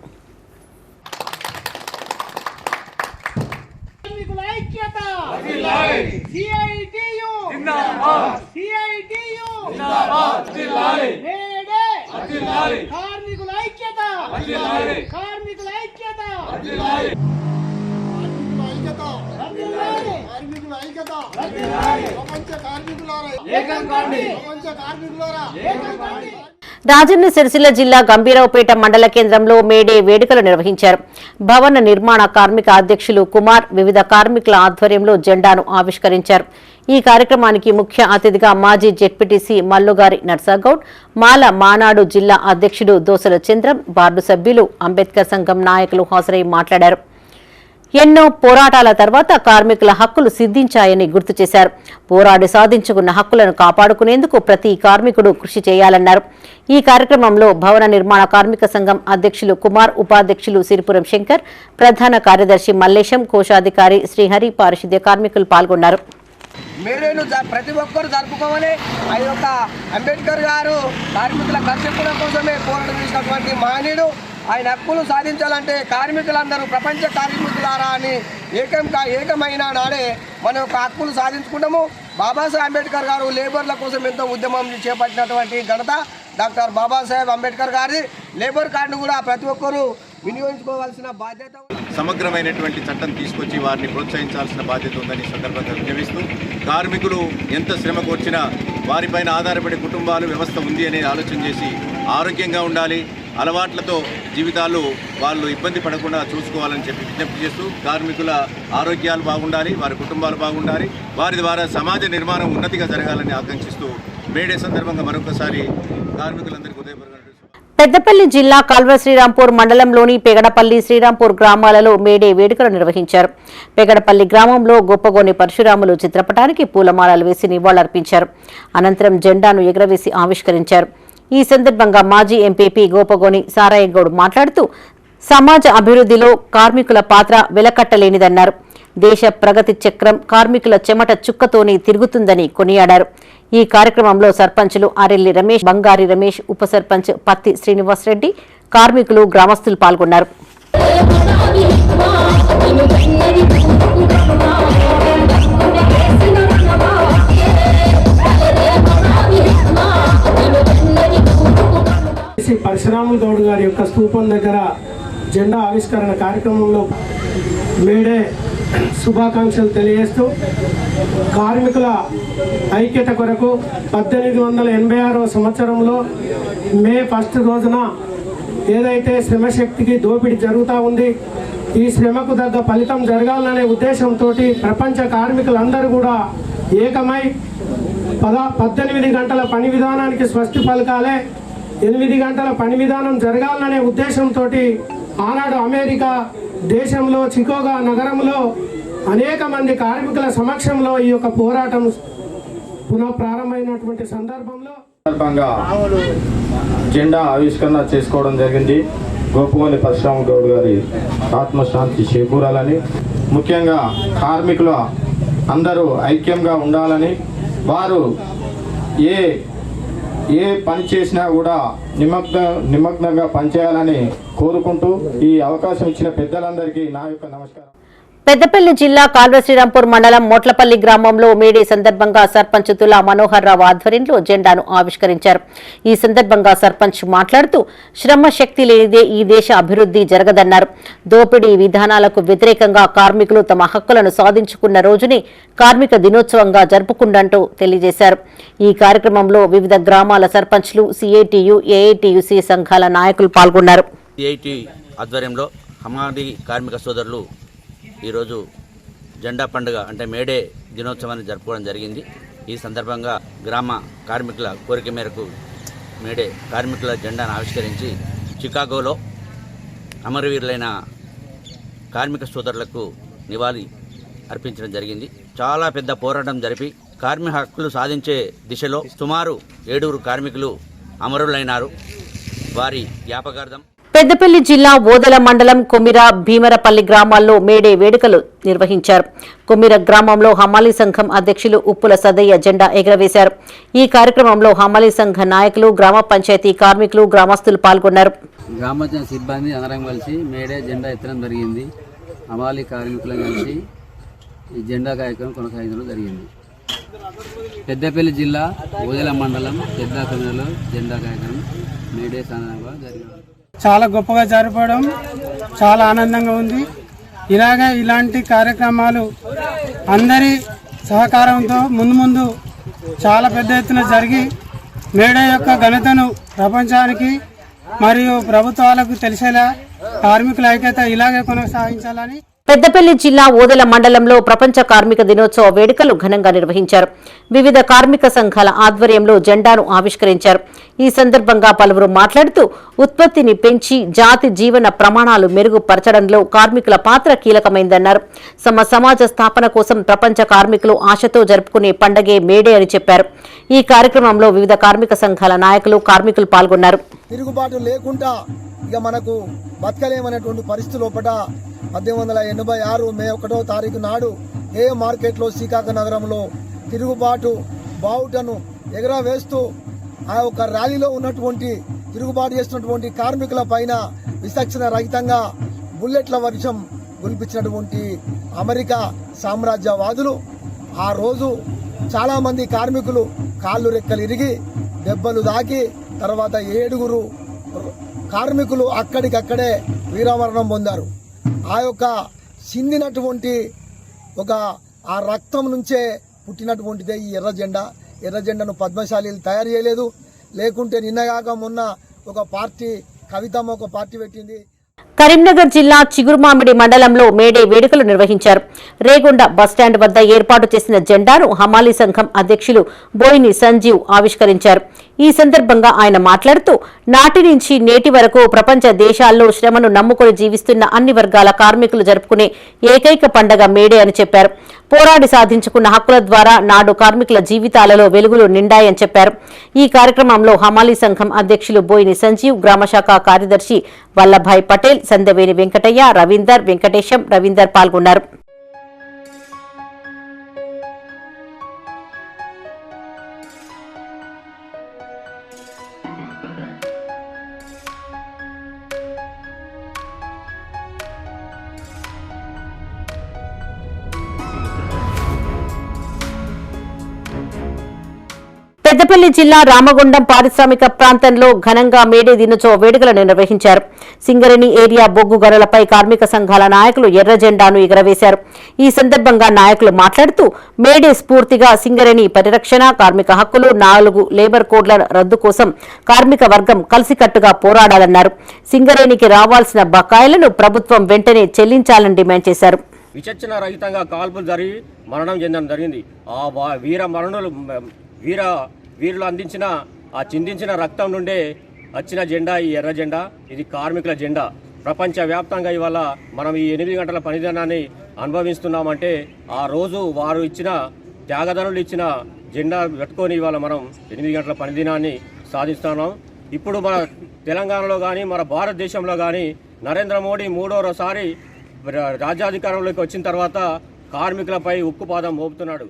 S1: రాజన్న సిరిసిల్ల జిల్లా గంభీరావుపేట మండల కేంద్రంలో మేడే వేడుకలు నిర్వహించారు. భవన నిర్మాణ కార్మిక అధ్యక్షులు కుమార్ వివిధ కార్మికుల ఆధ్వర్యంలో జెండాను ఆవిష్కరించారు. ఈ కార్యక్రమానికి ముఖ్య అతిథిగా మాజీ జెడ్పీటీసీ మల్లుగారి నర్సాగౌడ్, మాల మానాడు జిల్లా అధ్యక్షుడు దోసల చంద్రం, వార్డు సభ్యులు, అంబేద్కర్ సంఘం నాయకులు హాజరై మాట్లాడారు. ఎన్నో పోరాటాల తర్వాత కార్మికుల హక్కులు సిద్ధించాయని గుర్తు చేశారు. పోరాడి సాధించుకున్న హక్కులను కాపాడుకునేందుకు ప్రతి కార్మికుడు కృషి చేయాలన్నారు. ఈ కార్యక్రమంలో భవన నిర్మాణ కార్మిక సంఘం అధ్యక్షులు కుమార్, ఉపాధ్యక్షులు సిరిపురం శంకర్, ప్రధాన కార్యదర్శి మల్లేశం, కోశాధికారి శ్రీహరి, పారిశుద్ధ్య కార్మికులు పాల్గొన్నారు.
S7: మేడేను ప్రతి ఒక్కరు జరుపుకోవాలి. ఆ యొక్క అంబేద్కర్ గారు కార్మికుల కర్షకుల కోసమే పోరాటం చేసినటువంటి మహనీయుడు. ఆయన హక్కులు సాధించాలంటే కార్మికులందరూ ప్రపంచ కార్మికులారా అని ఏకమైన నాడే మన యొక్క హక్కులు సాధించుకుంటాము. బాబాసాహెబ్ అంబేద్కర్ గారు లేబర్ల కోసం ఎంతో ఉద్యమం చేపట్టినటువంటి ఘనత డాక్టర్ బాబాసాహెబ్ అంబేద్కర్ గారి. లేబర్ కార్డును కూడా ప్రతి ఒక్కరూ వినియోగించుకోవాల్సిన బాధ్యత.
S8: సమగ్రమైనటువంటి చట్టం తీసుకొచ్చి వారిని ప్రోత్సహించాల్సిన బాధ్యత ఉందని సందర్భంగా విన్నవిస్తూ, కార్మికులు ఎంత శ్రమకు వచ్చినా వారిపైన ఆధారపడే కుటుంబాలు వ్యవస్థ ఉంది అనేది ఆలోచన చేసి ఆరోగ్యంగా ఉండాలి, అలవాట్లతో జీవితాలు వాళ్ళు ఇబ్బంది పడకుండా చూసుకోవాలని చెప్పి విజ్ఞప్తి చేస్తూ, కార్మికుల ఆరోగ్యాలు బాగుండాలి, వారి కుటుంబాలు బాగుండాలి, వారి ద్వారా సమాజ నిర్మాణం ఉన్నతిగా జరగాలని ఆకాంక్షిస్తూ మేడే సందర్భంగా మరొకసారి కార్మికులందరికీ ఉదయపూర్వక
S1: పెద్దపల్లి జిల్లా కాల్వ శ్రీరాంపూర్ మండలంలోని పెగడపల్లి శ్రీరాంపూర్ గ్రామాలలో మేడే వేడుకలు నిర్వహించారు. పెగడపల్లి గ్రామంలో గొప్పగోని పరశురాములు చిత్రపటానికి పూలమాలలు వేసి నివాళులర్పించారు. అనంతరం జెండాను ఎగురవేసి ఆవిష్కరించారు. ఈ సందర్భంగా మాజీ ఎంపీపీ గోపగోని సారాయగౌడ్ మాట్లాడుతూ, సమాజ అభివృద్ధిలో కార్మికుల పాత్ర వెలకట్టలేనిదన్నారు. దేశ ప్రగతి చక్రం కార్మికుల చెమట చుక్కతోనే తిరుగుతుందని కొనియాడారు. ఈ కార్యక్రమంలో సర్పంచులు ఆరెల్లి రమేష్, బంగారి రమేష్, ఉప సర్పంచ్ పత్తి శ్రీనివాసరెడ్డి, కార్మికులు, గ్రామస్తులు పాల్గొన్నారు.
S9: పరశురాములు గౌడ్ గారి యొక్క స్తూపం దగ్గర జెండా ఆవిష్కరణ కార్యక్రమంలో మేడే శుభాకాంక్షలు తెలియజేస్తూ, కార్మికుల ఐక్యత కొరకు 1886వ సంవత్సరంలో మే 1 రోజున ఏదైతే శ్రమశక్తికి దోపిడీ జరుగుతూ ఉంది, ఈ శ్రమకు తగ్గ ఫలితం జరగాలనే ఉద్దేశంతో ప్రపంచ కార్మికులందరూ కూడా ఏకమై 18 గంటల పని విధానానికి స్వస్తి పలకాలే, 8 గంటల పని విధానం జరగాలనే ఉద్దేశంతో ఆనాడు అమెరికా దేశంలో చికాగో నగరంలో అనేక మంది కార్మికుల సమక్షంలో ఈ యొక్క పోరాటం పునః ప్రారంభమైనటువంటి సందర్భంగా
S10: జెండా ఆవిష్కరణ చేసుకోవడం జరిగింది. గోపగోని పరశురామ గౌడ్ గారి ఆత్మశాంతి చేకూరాలని, ముఖ్యంగా కార్మికుల అందరూ ఐక్యంగా ఉండాలని, వారు ఏ పని చేసినా కూడా నిమగ్నంగా పనిచేయాలని కోరుకుంటూ ఈ అవకాశం ఇచ్చిన పెద్దలందరికీ నా యొక్క నమస్కారం.
S1: పెద్దపల్లి జిల్లా కాల్వ శ్రీరాంపూర్ మండలం మోట్లపల్లి గ్రామంలో మేడే సందర్భంగా సర్పంచ్ తులా మనోహర్ రావు ఆధ్వర్యంలో జెండాను ఆవిష్కరించారు. ఈ సందర్భంగా సర్పంచ్ మాట్లాడుతూ, శ్రమ శక్తి లేనిదే ఈ దేశ అభివృద్ధి జరగదన్నారు. దోపిడీ విధానాలకు వ్యతిరేకంగా కార్మికులు తమ హక్కులను సాధించుకున్న రోజుని కార్మిక దినోత్సవంగా జరుపుకుందంటూ తెలియజేశారు. ఈ కార్యక్రమంలో వివిధ గ్రామాల సర్పంచ్లు, సిఐటియు, ఏఐటియుసి సంఘాల నాయకులు పాల్గొన్నారు.
S11: సిఐటి ఆధ్వర్యంలో హమాలి కార్మిక సోదరులు ఈరోజు జెండా పండుగ అంటే మేడే దినోత్సవాన్ని జరుపుకోవడం జరిగింది. ఈ సందర్భంగా గ్రామ కార్మికుల కోరిక మేరకు మేడే కార్మికుల జెండాను ఆవిష్కరించి చికాగోలో అమరవీరులైన కార్మిక సోదరులకు నివాళి అర్పించడం జరిగింది. చాలా పెద్ద పోరాటం జరిపి కార్మిక హక్కులు సాధించే దిశలో సుమారు 7 కార్మికులు అమరులైనారు. వారి జ్ఞాపకార్థం
S1: పెద్దపల్లి జిల్లా ఓదెల మండలం కొమిర, భీమరపల్లి గ్రామాల్లో మేడే వేడుకలు నిర్వహించారు. కొమిర గ్రామంలో హమాలీ సంఘం అధ్యక్షులు ఉప్పుల సదయ్య జెండా ఎగురవేశారు. ఈ కార్యక్రమంలో హమాలీ సంఘ నాయకులు, గ్రామ పంచాయతీ కార్మికులు, గ్రామస్తులు పాల్గొన్నారు.
S12: గ్రామ సిబ్బంది అందరం కలిసి మేడే జెండా ఎత్తడం జరిగింది. హమాలీ కార్మికులు కలిసి ఈ జెండా కార్యక్రమం కొనసాగించడం జరిగింది. పెద్దపల్లి జిల్లా ఓదెల మండలం పెద్దకొమిరలో జెండా కార్యక్రమం మేడే సందర్భంగా జరిగింది.
S9: చాలా గొప్పగా జరపడం చాలా ఆనందంగా ఉంది. ఇలాంటి కార్యక్రమాలు అందరి సహకారంతో ముందు చాలా పెద్ద ఎత్తున జరిగి మేడే యొక్క ఘనతను ప్రపంచానికి మరియు ప్రభుత్వాలకు తెలిసేలా కార్మికుల ఐక్యత ఇలాగే కొనసాగించాలని
S1: పెద్దపల్లి జిల్లా ఓదెల మండలంలో ప్రపంచ కార్మిక దినోత్సవ వేడుకలు ఘనంగా నిర్వహించారు. వివిధ కార్మిక సంఘాల ఆధ్వర్యంలో జెండాను ఆవిష్కరించారు. ఈ సందర్భంగా పలువురు మాట్లాడుతూ, ఉత్పత్తిని పెంచి జాతి జీవన ప్రమాణాలు మెరుగుపరచడంలో కార్మికుల పాత్ర కీలకమైందన్నారు. సమాజ స్థాపన కోసం ప్రపంచ కార్మికులు ఆశతో జరుపుకునే పండగే మేడే అని చెప్పారు. ఈ కార్యక్రమంలో వివిధ కార్మిక సంఘాల నాయకులు, కార్మికులు పాల్గొన్నారు.
S7: తిరుగుబాటు లేకుండా ఇక మనకు బతకలేమనేటువంటి పరిస్థితి లోపల 1886 మే 1వ తారీఖు నాడు ఏ మార్కెట్లో శ్రీకాకుళం నగరంలో తిరుగుబాటు బావుటను ఎగరవేస్తూ ఆ యొక్క ర్యాలీలో ఉన్నటువంటి తిరుగుబాటు చేస్తున్నటువంటి కార్మికుల పైన విచక్షణ రహితంగా బుల్లెట్ల వర్షం కురిపించినటువంటి అమెరికా సామ్రాజ్యవాదులు ఆ రోజు చాలామంది కార్మికులు కాళ్ళు రెక్కలు ఇరిగి దెబ్బలు దాకి తర్వాత 7 కార్మికులు అక్కడికక్కడే వీరమరణం పొందారు. ఆ యొక్క సిందినటువంటి ఆ రక్తం నుంచే పుట్టినటువంటిదే ఈ ఎర్ర జెండాను పద్మశాలీలు తయారు చేయలేదు. లేకుంటే నిన్నగాక మొన్న ఒక పార్టీ కవితమ్మ ఒక పార్టీ పెట్టింది.
S1: కరీంనగర్ జిల్లా చిగురుమామిడి మండలంలో మేడే వేడుకలు నిర్వహించారు. రేగొండ బస్టాండ్ వద్ద ఏర్పాటు చేసిన జెండాను హమాలీ సంఘం అధ్యక్షులు బోయిని సంజీవ్ ఆవిష్కరించారు. ఈ సందర్భంగా ఆయన మాట్లాడుతూ నాటి నుంచి నేటి వరకు ప్రపంచ దేశాల్లో శ్రమను నమ్ముకుని జీవిస్తున్న అన్ని వర్గాల కార్మికులు జరుపుకునే ఏకైక పండగ మేడే అని చెప్పారు. పోరాడి సాధించుకున్న హక్కుల ద్వారా నాడు కార్మికుల జీవితాలలో వెలుగులు నిండాయని చెప్పారు. ఈ కార్యక్రమంలో హమాలీ సంఘం అధ్యక్షులు బోయిని సంజీవ్, గ్రామశాఖ కార్యదర్శి వల్లభాయ్ పటేల్, సందవేని వెంకటయ్య, రవీందర్, వెంకటేశం, రవీందర్ పాల్గొన్నారు. పెద్దపల్లి జిల్లా రామగుండం పారిశ్రామిక ప్రాంతంలో ఘనంగా మేడే దినోత్సవ వేడుకలను నిర్వహించారు. సింగరేణి ఏరియా బొగ్గు గనులపై కార్మిక సంఘాల నాయకులు ఎర్ర జెండాను ఎగురవేశారు. ఈ సందర్భంగా నాయకులు మాట్లాడుతూ మేడే స్ఫూర్తిగా సింగరేణి పరిరక్షణ, కార్మిక హక్కులు, 4 లేబర్ కోడ్ల రద్దు కోసం కార్మిక వర్గం కలిసికట్టుగా పోరాడాలన్నారు. సింగరేణికి రావాల్సిన బకాయిలను ప్రభుత్వం వెంటనే చెల్లించాలని డిమాండ్ చేశారు.
S13: విచక్షణ రహితంగా కాల్పులు జరిగి మరణం చెందడం జరిగింది. ఆ వీరులు అందించిన చిందించిన రక్తం నుండే వచ్చిన జెండా ఈ ఎర్ర జెండా. ఇది కార్మికుల జెండా. ప్రపంచవ్యాప్తంగా ఇవాళ మనం ఈ 8 గంటల పనిదినాన్ని అనుభవిస్తున్నామంటే ఆ రోజు వారు ఇచ్చిన త్యాగదనులు ఇచ్చిన జెండా పెట్టుకొని ఇవాళ మనం 8 గంటల పనిదినాన్ని సాధిస్తున్నాం. ఇప్పుడు మన తెలంగాణలో కానీ మన భారతదేశంలో కానీ నరేంద్ర మోడీ 3వసారి రాజ్యాధికారంలోకి వచ్చిన తర్వాత కార్మికులపై ఉక్కుపాదం మోపుతున్నాడు.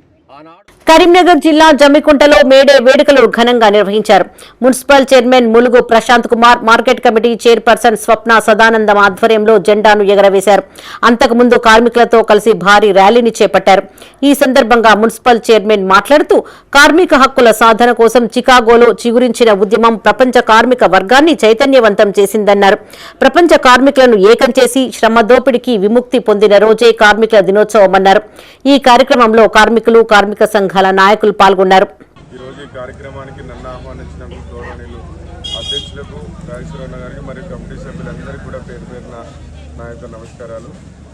S1: కరీంనగర్ జిల్లా జమ్మికుంటలో మేడే వేడుకలు ఘనంగా నిర్వహించారు. Municipal chairman Mulugu Prashant Kumar, market committee chairperson Swapna Sadanandam ఆధ్వర్యంలో జెండాను ఎగరవేశారు. అంతకుముందు కార్మికులతో కలిసి భారీ ర్యాలీని చేపట్టారు. ఈ సందర్భంగా మున్సిపల్ చైర్మన్ మాట్లాడుతూ కార్మిక హక్కుల సాధన కోసం చికాగోలో చిగురించిన ఉద్యమం ప్రపంచ కార్మిక వర్గాన్ని చైతన్యవంతం చేసిందన్నారు. ప్రపంచ కార్మికులను ఏకం చేసి శ్రమ దోపిడికి విముక్తి పొందిన రోజే కార్మికుల దినోత్సవమన్నారు. ఈ కార్యక్రమంలో కార్మికులు, కార్మిక సంఘాల నాయకులు పాల్గొన్నారు.
S14: ఈరోజు ఈ కార్యక్రమానికి నన్ను ఆహ్వానించినందుకు గౌరవనీయులు అధ్యక్షులకు రాజేశ్వరరావు గారికి మరియు కమిటీ సభ్యులందరికీ కూడా పేరు పేరున నా యొక్క నమస్కారాలు.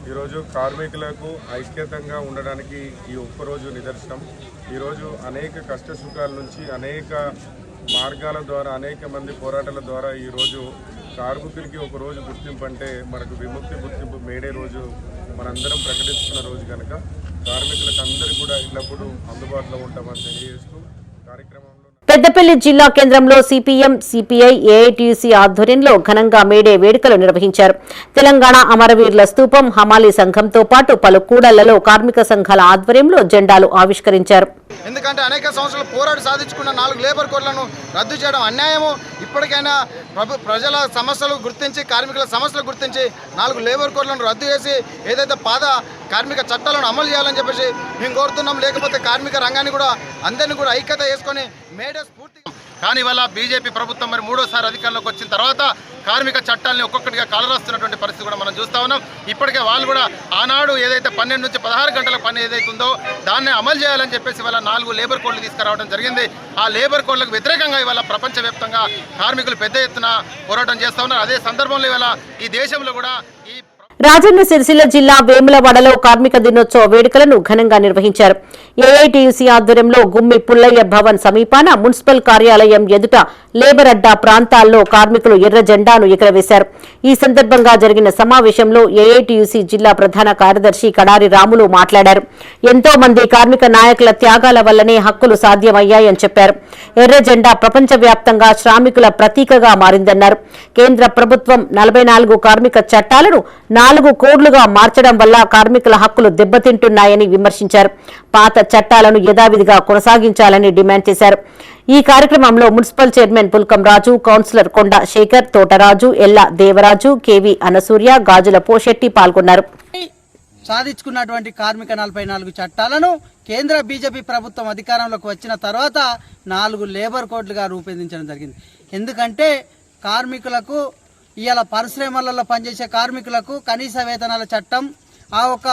S14: ఈరోజు కార్మికులకు ఐక్యతంగా ఉండడానికి ఈ ఒక్కరోజు నిదర్శనం. ఈరోజు అనేక కష్ట సుఖాల నుంచి అనేక మార్గాల ద్వారా అనేక మంది పోరాటాల ద్వారా ఈరోజు కార్మికులకి ఒక రోజు గుర్తింపు అంటే మనకు విముక్తి గుర్తింపు మేడే రోజు మనందరం ప్రకటిస్తున్న రోజు కనుక కార్మికులకు అందరూ కూడా ఎల్లప్పుడూ అందుబాటులో ఉంటామని తెలియజేస్తూ కార్యక్రమంలో
S1: పెద్దపల్లి జిల్లా కేంద్రంలో సిపిఎం, సిపిఐ, ఏఐటీయూసీ ఆధ్వర్యంలో ఘనంగా మేడే వేడుకలు నిర్వహించారు. తెలంగాణ అమరవీరుల స్తూపం, హమాలీ సంఘంతో పాటు పలు కూడళ్లలో కార్మిక సంఘాల ఆధ్వర్యంలో జెండాలు ఆవిష్కరించారు.
S15: ఎందుకంటే అనేక సంవత్సరాలు పోరాడి సాధించుకున్న 4 లేబర్ కోడ్లను రద్దు చేయడం అన్యాయము. ఇప్పటికైనా ప్రజల సమస్యలు గుర్తించి, కార్మికుల సమస్యలు గుర్తించి 4 లేబర్ కోడ్లను రద్దు చేసి ఏదైతే పాత కార్మిక చట్టాలను అమలు చేయాలని చెప్పేసి మేము కోరుతున్నాం. లేకపోతే కార్మిక రంగాన్ని కూడా అందరినీ కూడా ఐక్యత చేసుకొని మేడే స్ఫూర్తి. కానీ ఇవాళ బీజేపీ ప్రభుత్వం మరి 3వసారి అధికారంలోకి వచ్చిన తర్వాత కార్మిక చట్టాలని ఒక్కొక్కటిగా కాలరాస్తున్నటువంటి పరిస్థితి కూడా మనం చూస్తూ ఉన్నాం. ఇప్పటికే వాళ్ళు కూడా ఆనాడు ఏదైతే 12 నుంచి 16 గంటల పని ఏదైతే ఉందో దాన్ని అమలు చేయాలని చెప్పేసి ఇవాళ 4 లేబర్ కోడ్లు తీసుకురావడం జరిగింది. ఆ లేబర్ కోడ్లకు వ్యతిరేకంగా ఇవాళ ప్రపంచవ్యాప్తంగా కార్మికులు పెద్ద ఎత్తున పోరాటం చేస్తూ ఉన్నారు. అదే సందర్భంలో ఇవాళ ఈ దేశంలో కూడా ఈ
S1: రాజన్న సిరిసిల్ల జిల్లా వేములవాడలో కార్మిక దినోత్సవ వేడుకలను ఘనంగా నిర్వహించారు. ఏఐటీయూసీ ఆధ్వర్యంలో గుమ్మి పుల్లయ్య భవన్ సమీపాన మున్సిపల్ కార్యాలయం ఎదుట లేబర్ అడ్డా ప్రాంతాల్లో కార్మికులు ఎర్ర జెండాను ఎగురవేశారు. ఈ సందర్భంగా జరిగిన సమావేశంలో ఏఐటీయూసీ జిల్లా ప్రధాన కార్యదర్శి కడారి రాములు మాట్లాడారు. ఎంతో మంది కార్మిక నాయకుల త్యాగాల వల్లనే హక్కులు సాధ్యమయ్యాయని చెప్పారు. ఎర్ర జెండా ప్రపంచవ్యాప్తంగా శ్రామికుల ప్రతీకగా మారిందన్నారు. కేంద్ర ప్రభుత్వం 44 కార్మిక చట్టాలను 4 కోడ్లుగా మార్చడం వల్ల కార్మికుల హక్కులు దెబ్బతింటున్నాయని విమర్శించారు. పాత చట్టాలను యథావిధిగా కొనసాగించాలని డిమాండ్ చేశారు. ఈ కార్యక్రమంలో మున్సిపల్ చైర్మన్ పుల్కం రాజు, కౌన్సిలర్ కొండ శేఖర్, తోటరాజు, ఎల్ల దేవరాజు, కేవి అనసూర్య, గాజుల పోషెట్టి పాల్గొన్నారు.
S16: సాధించుకున్నటువంటి కార్మిక 44 చట్టాలను కేంద్ర బీజేపీ ప్రభుత్వం అధికారంలోకి వచ్చిన తర్వాత 4 లేబర్ కోడ్లుగా రూపొందించడం జరిగింది. ఎందుకంటే కార్మికులకు ఇవాళ పరిశ్రమలలో పనిచేసే కార్మికులకు కనీస వేతనాల చట్టం, ఆ ఒక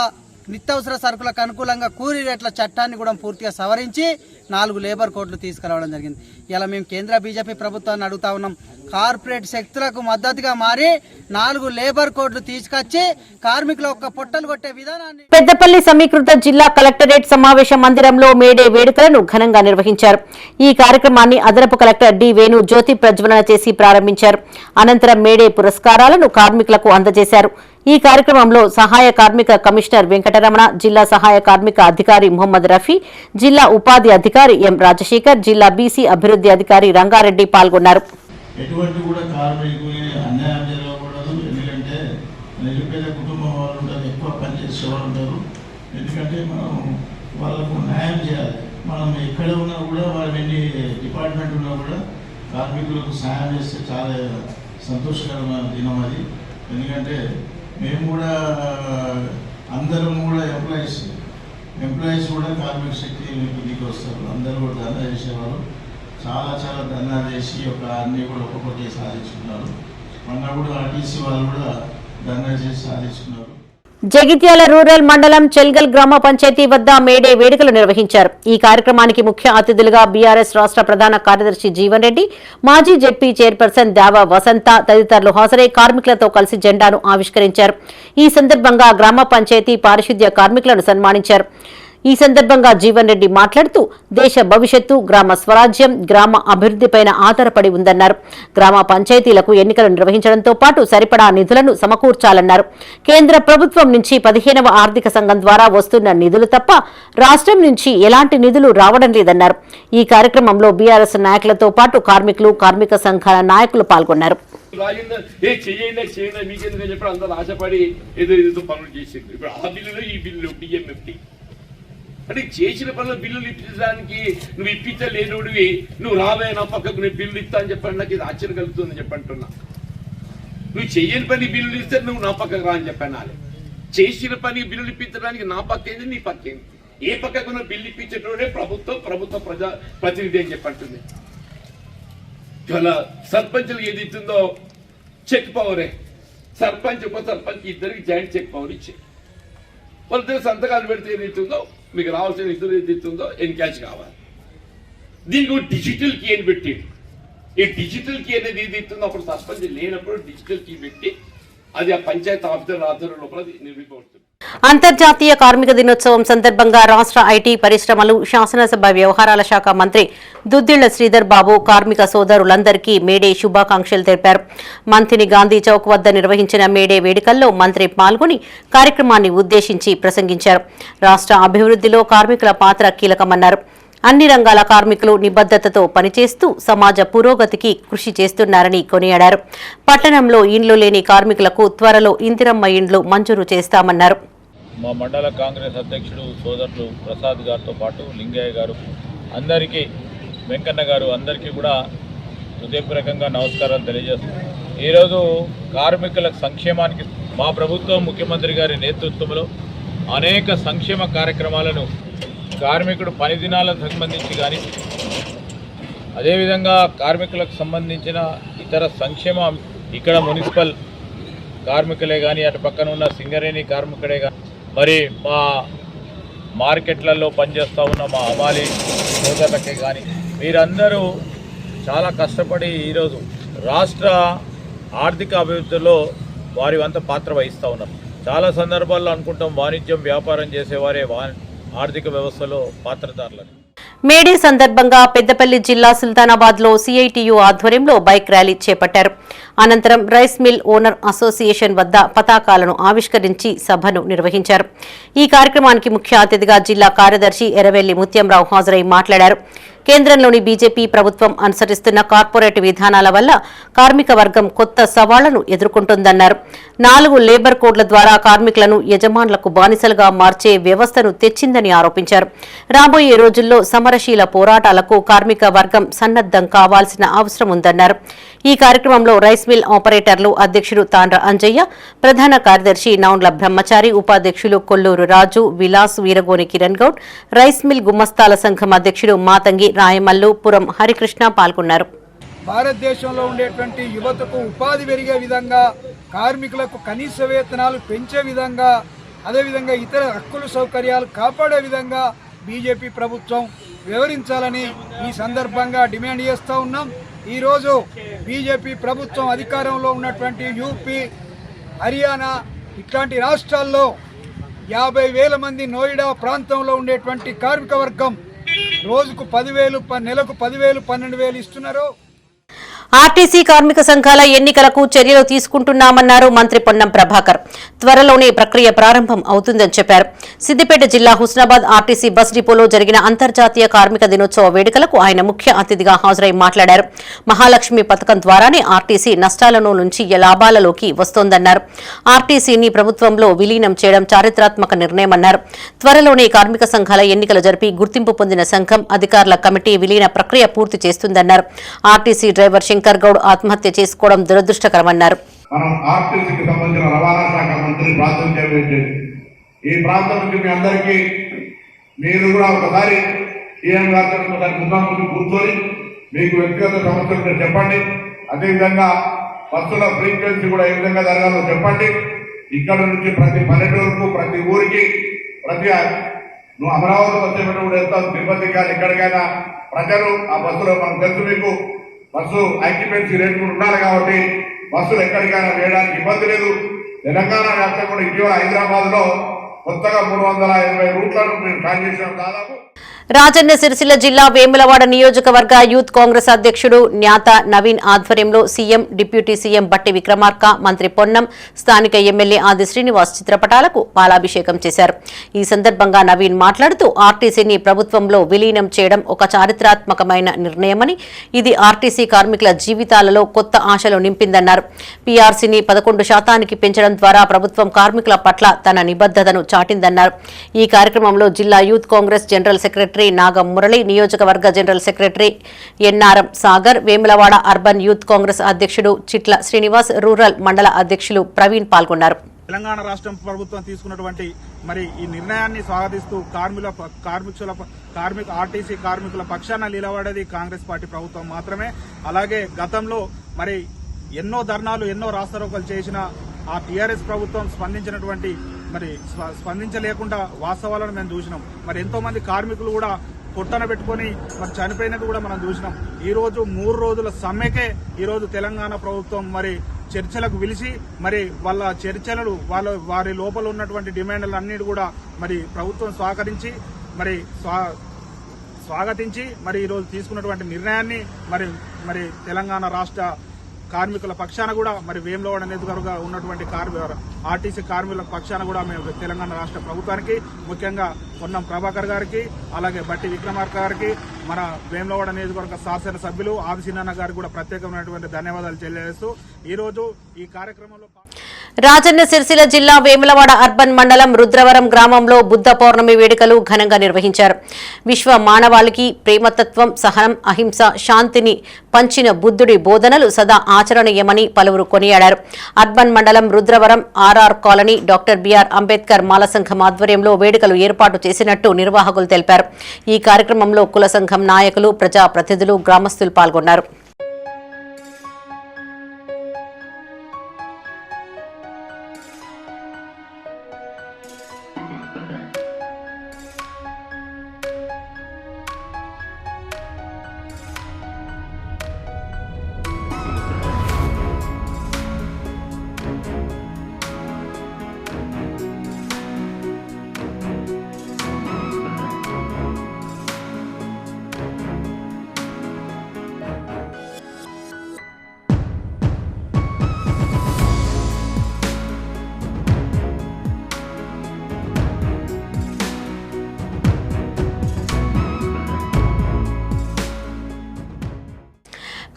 S16: నిత్యావసర సరుకులకు అనుకూలంగా కూలీ రేట్ల చట్టాన్ని కూడా పూర్తిగా సవరించి 4 లేబర్ కోడ్లు తీసుకురావడం జరిగింది. ఇలా మేము కేంద్ర బీజేపీ ప్రభుత్వాన్ని అడుగుతా ఉన్నాం, కార్పొరేట్ శక్తులకు మద్దతుగా మారి 4 లేబర్ కోడ్లు తీసుకొచ్చి కార్మికుల యొక్క పొట్టలు కొట్టే విధానాన్ని.
S1: పెద్దపల్లి సమీకృత జిల్లా కలెక్టరేట్ సమావేశ మందిరంలో మేడే వేడుకలను ఘనంగా నిర్వహించారు. ఈ కార్యక్రమాన్ని అదనపు కలెక్టర్ డి వేణు జ్యోతి ప్రజ్వలన చేసి ప్రారంభించారు. అనంతరం మేడే పురస్కారాలను కార్మికులకు అందజేశారు. ఈ కార్యక్రమంలో సహాయ కార్మిక కమిషనర్ వెంకటరమణ, జిల్లా సహాయ కార్మిక అధికారి మొహమ్మద్ రఫీ, జిల్లా ఉపాధి అధికారి ఎం రాజశేఖర్, జిల్లా బీసీ అభివృద్ధి అధికారి రంగారెడ్డి పాల్గొన్నారు.
S17: ఎటువంటి కూడా కార్మికులు అన్యాయం జరగకూడదు. ఎందుకంటే నిరుపేద కుటుంబం వాళ్ళు ఉంటారు, ఎక్కువ పనిచేసే వాళ్ళు ఉంటారు. ఎందుకంటే మనం వాళ్ళకు న్యాయం చేయాలి. మనం ఎక్కడ ఉన్నా కూడా వాళ్ళు ఎన్ని డిపార్ట్మెంట్ ఉన్నా కూడా కార్మికులకు సహాయం చేస్తే చాలా సంతోషకరమైన దినం అది. ఎందుకంటే మేము కూడా అందరం కూడా ఎంప్లాయీస్ కూడా కార్మిక శక్తి ఇంటికి వస్తారు. అందరూ కూడా ధర్నా చేసేవారు. చాలా ధర్నా చేసి అన్నీ కూడా ఒక్కొక్కటి సాధించుకున్నారు. మొన్న కూడా ఆర్టీసీ వాళ్ళు కూడా ధర్నా చేసి సాధించుకున్నారు.
S1: జగిత్యాల రూరల్ మండలం చెల్గల్ గ్రామ పంచాయతీ వద్ద మేడే వేడుకలు నిర్వహించారు. ఈ కార్యక్రమానికి ముఖ్య అతిథులుగా బీఆర్ఎస్ రాష్ట్ర ప్రధాన కార్యదర్శి జీవన్ రెడ్డి, మాజీ జెడ్పీ చైర్పర్సన్ దావా వసంత తదితరులు హాజరై కార్మికులతో కలిసి జెండాను ఆవిష్కరించారు. ఈ సందర్భంగా గ్రామ పంచాయతీ పారిశుద్ధ్య కార్మికులను సన్మానించారు. ఈ సందర్భంగా జీవన్ రెడ్డి మాట్లాడుతూ దేశ భవిష్యత్తు గ్రామ స్వరాజ్యం, గ్రామ అభివృద్ధిపైన ఆధారపడి ఉందన్నారు. గ్రామ పంచాయతీలకు ఎన్నికలు నిర్వహించడంతో పాటు సరిపడా నిధులను సమకూర్చాలన్నారు. కేంద్ర ప్రభుత్వం నుంచి 15వ ఆర్థిక సంఘం ద్వారా వస్తున్న నిధులు తప్ప రాష్ట్రం నుంచి ఎలాంటి నిధులు రావడం లేదన్నారు. ఈ కార్యక్రమంలో బీఆర్ఎస్ నాయకులతో పాటు కార్మికులు, కార్మిక సంఘాల నాయకులు పాల్గొన్నారు.
S18: అంటే చేసిన పనులు బిల్లులు ఇప్పించడానికి నువ్వు ఇప్పించలేనుడివి, నువ్వు రాబోయే నా పక్కకు నేను బిల్లు ఇస్తా అని చెప్పండి. నాకు ఇది ఆశ్చర్యం కలుగుతుందని చెప్పంటున్నా. నువ్వు చెయ్యని పని బిల్లులు ఇస్తే నువ్వు నా పక్కకు రా అని చెప్పాను. చేసిన పని బిల్లులు ఇప్పించడానికి నా పక్క ఏంది, నీ పక్క ఏంది? ఏ పక్కకు బిల్లు ఇప్పించేటోడే ప్రభుత్వ ప్రజా ప్రతినిధి అని చెప్పంటుంది. ఇవాళ సర్పంచ్లు ఏది ఇస్తుందో చెక్ పవరే. సర్పంచ్ ఉప సర్పంచ్ ఇద్దరికి జాయింట్ చెక్ పవర్ ఇచ్చే వాళ్ళ సంతకాలు పెడితే ఏది ఇస్తుందో, మీకు రావాల్సిన నిధులు ఏది ఇస్తుందో ఎన్కాష్ కావాలి. దీనికి డిజిటల్ కీ అని పెట్టి, ఈ డిజిటల్ కీ అనేది ఏది ఇస్తుందో అప్పుడు సర్పంచ్ లేనప్పుడు డిజిటల్ కీ పెట్టి అది ఆ పంచాయతీ ఆఫీసర్ ఆధ్వర్యం లోపల నిర్మించబడుతుంది.
S1: అంతర్జాతీయ కార్మిక దినోత్సవం సందర్భంగా రాష్ట్ర ఐటీ పరిశ్రమలు శాసనసభ వ్యవహారాల శాఖ మంత్రి దుద్దిళ్ల శ్రీధర్ బాబు కార్మిక సోదరులందరికీ మేడే శుభాకాంక్షలు తెలిపారు. మంత్రిని గాంధీ చౌక్ వద్ద నిర్వహించిన మేడే వేడుకల్లో మంత్రి పాల్గొని కార్యక్రమాన్ని ఉద్దేశించి ప్రసంగించారు. రాష్ట్ర అభివృద్ధిలో కార్మికుల పాత్ర కీలకమన్నారు. అన్ని రంగాల కార్మికులు నిబద్ధతతో పనిచేస్తూ సమాజ పురోగతికి కృషి చేస్తున్నారని కొనియాడారు. పట్టణంలో ఇండ్లు లేని కార్మికులకు త్వరలో ఇందిరమ్మ ఇండ్లు మంజూరు చేస్తామన్నారు.
S5: మా మండల కాంగ్రెస్ అధ్యక్షుడు సోదరులు ప్రసాద్ గారితో పాటు లింగయ్య గారు, అందరికీ వెంకన్న గారు, అందరికీ కూడా హృదయపూర్వకంగా నమస్కారాలు తెలియజేస్తున్నాను. ఈరోజు కార్మికుల సంక్షేమానికి మా ప్రభుత్వం ముఖ్యమంత్రి గారి నేతృత్వంలో అనేక సంక్షేమ కార్యక్రమాలను కార్మికుడు పని దినాలకు సంబంధించి కానీ, అదేవిధంగా కార్మికులకు సంబంధించిన ఇతర సంక్షేమ ఇక్కడ మున్సిపల్ కార్మికులే కానీ, అటు పక్కన ఉన్న సింగరేణి కార్మికుడే కానీ, మరి మా మార్కెట్లలో పనిచేస్తూ ఉన్న మా హమాలి సోదరులకే కానీ, వీరందరూ చాలా కష్టపడి ఈరోజు రాష్ట్ర ఆర్థిక అభివృద్ధిలో వారి వంత పాత్ర వహిస్తూ ఉన్నారు. చాలా సందర్భాల్లో అనుకుంటాం వాణిజ్యం వ్యాపారం చేసేవారే ఆర్థిక వ్యవస్థలో పాత్రధారులని.
S1: మేడే సందర్భంగా పెద్దపల్లి జిల్లా సుల్తానాబాద్ లో సిఐటియు ఆధ్వర్యంలో బైక్ ర్యాలీ చేపట్టారు. అనంతరం రైస్ మిల్ ఓనర్ అసోసియేషన్ వద్ద పతాకాలను ఆవిష్కరించి సభను నిర్వహించారు. ఈ కార్యక్రమానికి ముఖ్య అతిథిగా జిల్లా కార్యదర్శి ఎర్రవెల్లి ముత్యంరావు హాజరై మాట్లాడారు. కేంద్రంలోని బీజేపీ ప్రభుత్వం అనుసరిస్తున్న కార్పొరేట్ విధానాల వల్ల కార్మిక వర్గం కొత్త సవాళ్లను ఎదుర్కొంటుందన్నారు. 4 లేబర్ కోడ్ల ద్వారా కార్మికులను యజమానులకు బానిసలుగా మార్చే వ్యవస్థను తెచ్చిందని ఆరోపించారు. రాబోయే రోజుల్లో సమరశీల పోరాటాలకు కార్మిక వర్గం సన్నద్దం కావాల్సిన అవసరం ఉందన్నారు. ఈ కార్యక్రమంలో రైస్ మిల్ ఆపరేటర్లు అధ్యక్షుడు తాండ్ర అంజయ్య, ప్రధాన కార్యదర్శి నౌండ్ల బ్రహ్మచారి, ఉపాధ్యక్షులు కొల్లూరు రాజు, విలాస్, వీరగోని కిరణ్ గౌడ్, రైస్ మిల్ గుమ్మస్తాల సంఘం అధ్యక్షుడు మాతంగి రాయమల్లు, పురం హరికృష్ణ పాల్గొన్నారు.
S19: భారతదేశంలో ఉండేటువంటి యువతకు ఉపాధి పెరిగే విధంగా, కార్మికులకు కనీస వేతనాలు పెంచే విధంగా, అదేవిధంగా ఇతర హక్కుల సౌకర్యాలు కాపాడే విధంగా బీజేపీ ప్రభుత్వం వివరించాలని ఈ సందర్భంగా డిమాండ్ చేస్తూ ఉన్నాం. ఈరోజు బీజేపీ ప్రభుత్వం అధికారంలో ఉన్నటువంటి యూపీ, హర్యానా ఇట్లాంటి రాష్ట్రాల్లో 50,000 మంది నోయిడా ప్రాంతంలో ఉండేటువంటి కార్మిక వర్గం రోజుకు 10,000, నెలకు 10,000, 12,000 ఇస్తున్నారు.
S1: ఆర్టీసీ కార్మిక సంఘాల ఎన్నికలకు చర్యలు తీసుకుంటున్నామన్నారు మంత్రి పొన్నం ప్రభాకర్. త్వరలోనే ప్రక్రియ ప్రారంభం అవుతుందని చెప్పారు. సిద్దిపేట జిల్లా హుస్నాబాద్ ఆర్టీసీ బస్ డిపోలో జరిగిన అంతర్జాతీయ కార్మిక దినోత్సవ వేడుకలకు ఆయన ముఖ్య అతిథిగా హాజరై మాట్లాడారు. మహాలక్ష్మి పథకం ద్వారానే ఆర్టీసీ నష్టాలను నుంచి లాభాలలోకి వస్తోందన్నారు. ఆర్టీసీని ప్రభుత్వంలో విలీనం చేయడం చారిత్రాత్మక నిర్ణయమన్నారు. త్వరలోనే కార్మిక సంఘాల ఎన్నికలు జరిపి గుర్తింపు పొందిన సంఘం అధికారుల కమిటీ విలీన ప్రక్రియ పూర్తి చేస్తుందన్నారు. ఆర్టీసీ డ్రైవర్ శంకర్ గౌడ్ ఆత్మహత్య చేసుకోవడం దురదృష్టకరమన్నారు.
S20: మనం ఆర్టీసీకి సంబంధించిన రవాణా శాఖ మంత్రి ప్రాతినిధ్యం వహించేది. ఈ ప్రాంతం నుంచి మీ అందరికీ మీరు కూడా ఒకసారి సీఎం గారితో ఒకసారి ముందు కూర్చొని మీకు వ్యక్తిగత సమస్యలు చెప్పండి. అదేవిధంగా బస్సుల ఫ్రీక్వెన్సీ కూడా ఏ విధంగా జరగాలో చెప్పండి. ఇక్కడ నుంచి ప్రతి పల్లెటూరుకు, ప్రతి ఊరికి, ప్రతి నువ్వు అమరావతి వచ్చేటప్పుడు కూడా వెళ్తావు, తిరుపతి కానీ ఎక్కడికైనా ప్రజలు ఆ బస్సులో మనకు తెలుసు, మీకు బస్సు ఆక్యుపెన్సీ రేట్ కూడా ఉండాలి కాబట్టి బస్సులు ఎక్కడికైనా వేయడానికి ఇబ్బంది లేదు. తెలంగాణ వ్యాప్తంగా కూడా ఇటీవల హైదరాబాద్ లో కొత్తగా 380 రూట్లను మేము ప్లాన్ చేసాం. దాదాపు
S1: రాజన్న సిరిసిల్ల జిల్లా వేములవాడ నియోజకవర్గ యూత్ కాంగ్రెస్ అధ్యక్షుడు న్యాత నవీన్ ఆధ్వర్యంలో సీఎం, డిప్యూటీ సీఎం బట్టి విక్రమార్క, మంత్రి పొన్నం, స్థానిక ఎమ్మెల్యే ఆది శ్రీనివాస్ చిత్రపటాలకు పాలాభిషేకం చేశారు. ఈ సందర్భంగా నవీన్ మాట్లాడుతూ ఆర్టీసీని ప్రభుత్వంలో విలీనం చేయడం ఒక చారిత్రాత్మకమైన నిర్ణయమని, ఇది ఆర్టీసీ కార్మికుల జీవితాలలో కొత్త ఆశలు నింపిందన్నారు. పీఆర్సీని 11% పెంచడం ద్వారా ప్రభుత్వం కార్మికుల పట్ల తన నిబద్ధతను చాటిందన్నారు. ఈ కార్యక్రమంలో జిల్లా యూత్ కాంగ్రెస్ జనరల్ సెక్రటరీ నాగం మురళి, నియోజకవర్గ general secretary NRM Sagar, Vemulawada urban youth Congress అధ్యక్షుడు చిట్ల శ్రీనివాస్, రూరల్ మండల అధ్యక్షులు ప్రవీణ్ పాల్గొన్నారు.
S21: తెలంగాణ రాష్ట్ర ప్రభుత్వం తీసుకున్నటువంటి ఈ నిర్ణయాన్ని స్వాగతిస్తూ ఆర్టీసీ కార్మికుల పక్షాన నిలబడేది కాంగ్రెస్ పార్టీ ప్రభుత్వం మాత్రమే. అలాగే గతంలో ఎన్నో ధర్నాలు, ఎన్నో రాస్తారోకలు చేసిన ఆ టీఆర్ఎస్ ప్రభుత్వం స్పందించలేకుండా వాస్తవాలను మేము చూసినాం. ఎంతో మంది కార్మికులు కూడా పొట్టన పెట్టుకుని చనిపోయినది కూడా మనం చూసినాం. ఈ రోజు 3 రోజుల సమ్మెకే ఈరోజు తెలంగాణ ప్రభుత్వం చర్చలకు పిలిచి వాళ్ళ చర్చలు వారి లోపల ఉన్నటువంటి డిమాండ్లు అన్నిటి కూడా ప్రభుత్వం స్వాగతించి ఈరోజు తీసుకున్నటువంటి నిర్ణయాన్ని తెలంగాణ రాష్ట్ర కార్మికుల పక్షాన కూడా వేములవాడ నియోజకవర్గ ఉన్నటువంటి ఆర్టీసీ కార్మికుల పక్షాన కూడా మేము తెలంగాణ రాష్ట్ర ప్రభుత్వానికి, ముఖ్యంగా పొన్నం ప్రభాకర్ గారికి, అలాగే బట్టి విక్రమార్క గారికి, మన వేములవాడ నియోజకవర్గ శాసన సభ్యులు ఆది సిన్నన్న గారికి కూడా ప్రత్యేకమైనటువంటి ధన్యవాదాలు తెలియజేస్తూ ఈరోజు ఈ కార్యక్రమంలో
S1: రాజన్న సిరిసిల్ల జిల్లా వేములవాడ అర్బన్ మండలం రుద్రవరం గ్రామంలో బుద్ధ పౌర్ణమి వేడుకలు ఘనంగా నిర్వహించారు. విశ్వ మానవాళికి ప్రేమతత్వం, సహనం, అహింస, శాంతిని పంచిన బుద్ధుడి బోధనలు సదా ఆచరణీయమని పలువురు కొనియాడారు. Urban mandal Rudravaram RR colony doctor BR Ambedkar Mala సంఘం ఆధ్వర్యంలో వేడుకలు ఏర్పాటు చేసినట్టు నిర్వాహకులు తెలిపారు. ఈ కార్యక్రమంలో కుల సంఘం నాయకులు, ప్రజాప్రతినిధులు, గ్రామస్తులు పాల్గొన్నారు.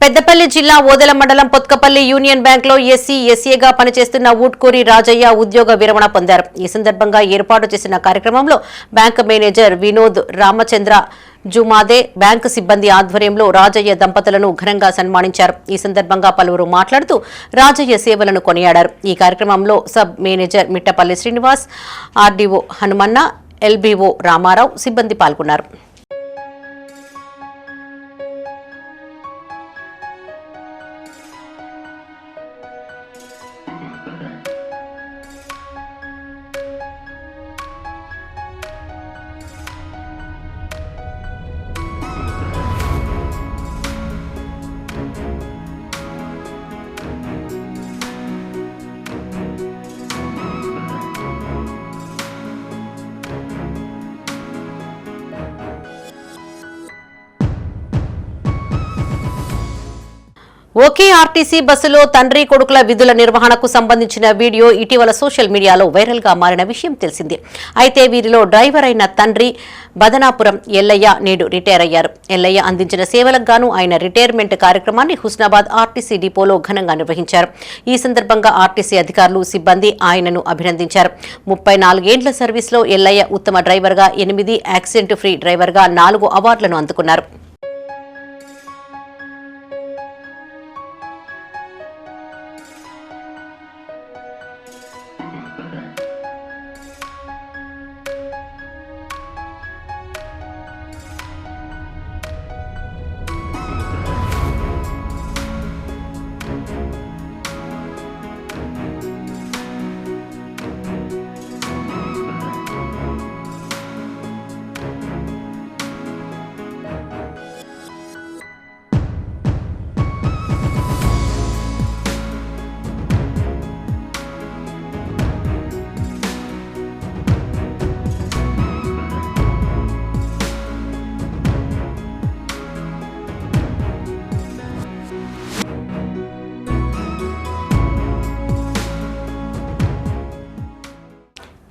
S1: పెద్దపల్లి జిల్లా ఓదెల మండలం పొత్కపల్లి యూనియన్ బ్యాంక్ లో ఎస్సీగా పనిచేస్తున్న ఊట్కూరి రాజయ్య ఉద్యోగ విరమణ పొందారు. ఈ సందర్భంగా ఏర్పాటు చేసిన కార్యక్రమంలో bank manager Vinod Ramachandra Jumade bank సిబ్బంది ఆధ్వర్యంలో రాజయ్య దంపతులను ఘనంగా సన్మానించారు. ఈ సందర్భంగా పలువురు మాట్లాడుతూ రాజయ్య సేవలను కొనియాడారు. ఈ కార్యక్రమంలో sub manager Mittapalli Srinivas, RDO Hanumanna, LBO Rama సిబ్బంది పాల్గొన్నారు. ఒకే ఆర్టీసీ బస్సులో తండ్రి కొడుకుల విధుల నిర్వహణకు సంబంధించిన వీడియో ఇటీవల సోషల్ మీడియాలో వైరల్ గా మారిన విషయం తెలిసిందే. అయితే వీరిలో డ్రైవర్ అయిన తండ్రి బదనాపురం ఎల్లయ్య నేడు రిటైర్ అయ్యారు. ఎల్లయ్య అందించిన సేవలకు గాను ఆయన రిటైర్మెంట్ కార్యక్రమాన్ని హుస్నాబాద్ ఆర్టీసీ డిపోలో ఘనంగా నిర్వహించారు. ఈ సందర్భంగా ఆర్టీసీ అధికారులు, సిబ్బంది ఆయనను అభినందించారు. 34 ఏళ్ల సర్వీస్లో ఎల్లయ్య ఉత్తమ డ్రైవర్గా 8, యాక్సిడెంట్ ఫ్రీ డ్రైవర్గా 4 అవార్డులను అందుకున్నారు.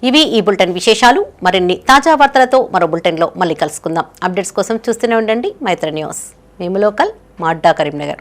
S1: ఇవి ఈ బులెటిన్ విశేషాలు. మరిన్ని తాజా వార్తలతో మరో బులెటిన్లో మళ్ళీ కలుసుకుందాం. అప్డేట్స్ కోసం చూస్తూనే ఉండండి మైత్రి న్యూస్. మేము లోకల్, మా అడ్డా కరీంనగర్.